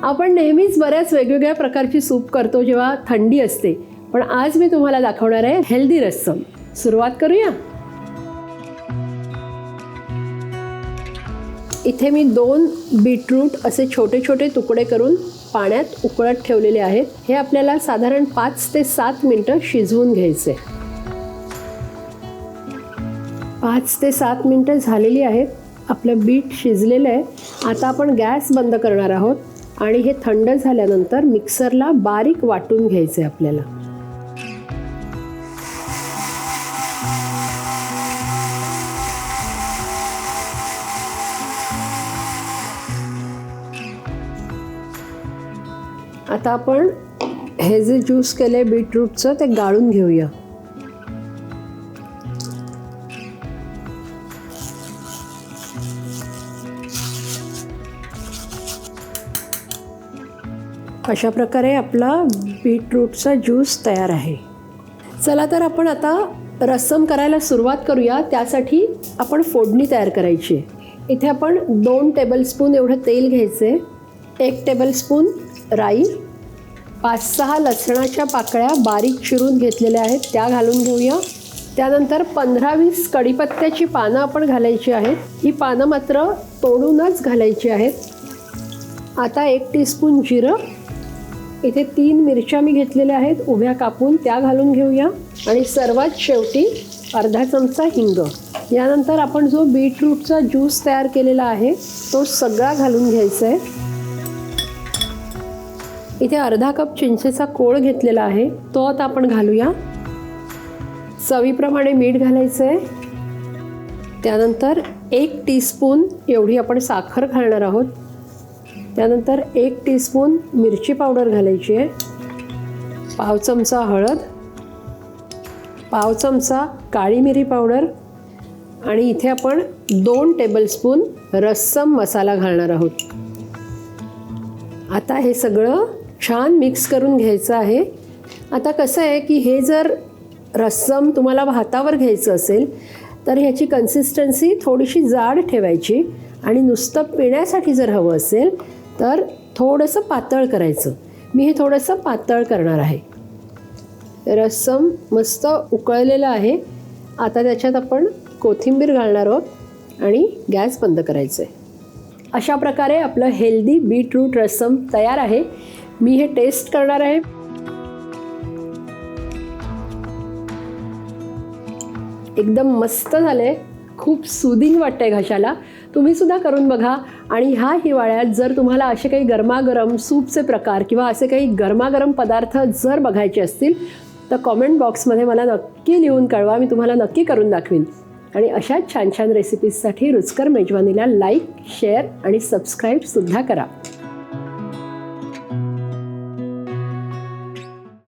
आपण नेहमीच बऱ्याच वेगवेगळ्या प्रकारची सूप करतो जेव्हा थंडी असते, पण आज मी तुम्हाला दाखवणार आहे हेल्दी रस्सम. सुरुवात करूया. इथे मी 2 बीटरूट असे छोटे छोटे तुकडे करून पाण्यात उकळत ठेवलेले आहेत. हे आपल्याला साधारण 5 ते 7 मिनिटं शिजवून घ्यायचे. 5 ते 7 मिनिटं झालेली आहेत. आपलं बीट शिजलेलं आहे. आता आपण गॅस बंद करणार आहोत आणि हे थंड झाल्यानंतर मिक्सरला बारीक वाटून घ्यायचे आपल्याला. आता आपण हे जे ज्यूस केले बीटरूटचं ते गाळून घेऊया. अशा प्रकारे आपला बीटरूटचा ज्यूस तयार आहे. चला तर आपण आता रस्सम करायला सुरुवात करूया. त्यासाठी आपण फोडणी तयार करायची आहे. इथे आपण 2 टेबलस्पून एवढं तेल घ्यायचे, 1 टेबलस्पून राई, 5-6 लसणाच्या पाकळ्या बारीक चिरून घेतलेल्या आहेत त्या घालून घेऊया. त्यानंतर 15-20 कढीपत्त्याची पानं आपण घालायची आहेत. ही पानं मात्र तोडूनच घालायची आहेत. आता 1 टीस्पून जिरं, इथे 3 मिरच्या मी घेतलेल्या आहेत उभ्या कापून त्या घालून घेऊया. आणि सर्वात शेवटी अर्धा चमचा हिंग. यानंतर आपण जो बीटरूटचा ज्यूस तयार केलेला आहे तो सगळा घालून घ्यायचा आहे. इथे अर्धा कप चिंचेचा कोळ घेतलेला आहे तो आता आपण घालूया. चवीप्रमाणे मीठ घालायचं आहे. त्यानंतर 1 टीस्पून एवढी आपण साखर घालणार आहोत. त्यानंतर 1 टीस्पून मिरची पावडर घालायची आहे, पाव चमचा हळद, पाव चमचा काळी मिरी पावडर आणि इथे आपण 2 टेबलस्पून रस्सम मसाला घालणार आहोत. आता हे सगळं छान मिक्स करून घ्यायचं आहे. आता कसं आहे की हे जर रस्सम तुम्हाला भातावर घ्यायचं असेल तर ह्याची कन्सिस्टन्सी थोडीशी जाड ठेवायची आणि नुसतं पिण्यासाठी जर हवं असेल तर थोडंसं पातळ करायचं. मी हे थोडंसं पातळ करणार आहे. रस्सम मस्त उकळलेलं आहे. आता त्याच्यात आपण कोथिंबीर घालणार आहोत आणि गॅस बंद करायचं आहे. अशा प्रकारे आपलं हेल्दी बीटरूट रस्सम तयार आहे. मी हे टेस्ट करणार आहे. एकदम मस्त झालंय. खूप सुदिंग वाटतंय घशाला. तुम्ही सुद्धा करून बघा. आणि ह्या हिवाळ्यात जर तुम्हाला असे काही गरमागरम सूपचे प्रकार किंवा असे काही गरमागरम पदार्थ जर बघायचे असतील तर कॉमेंट बॉक्समध्ये मला नक्की लिहून कळवा. मी तुम्हाला नक्की करून दाखवीन. आणि अशा छान छान रेसिपीजसाठी रुचकर मेजवानीला लाईक, शेअर आणि सबस्क्राईबसुद्धा करा.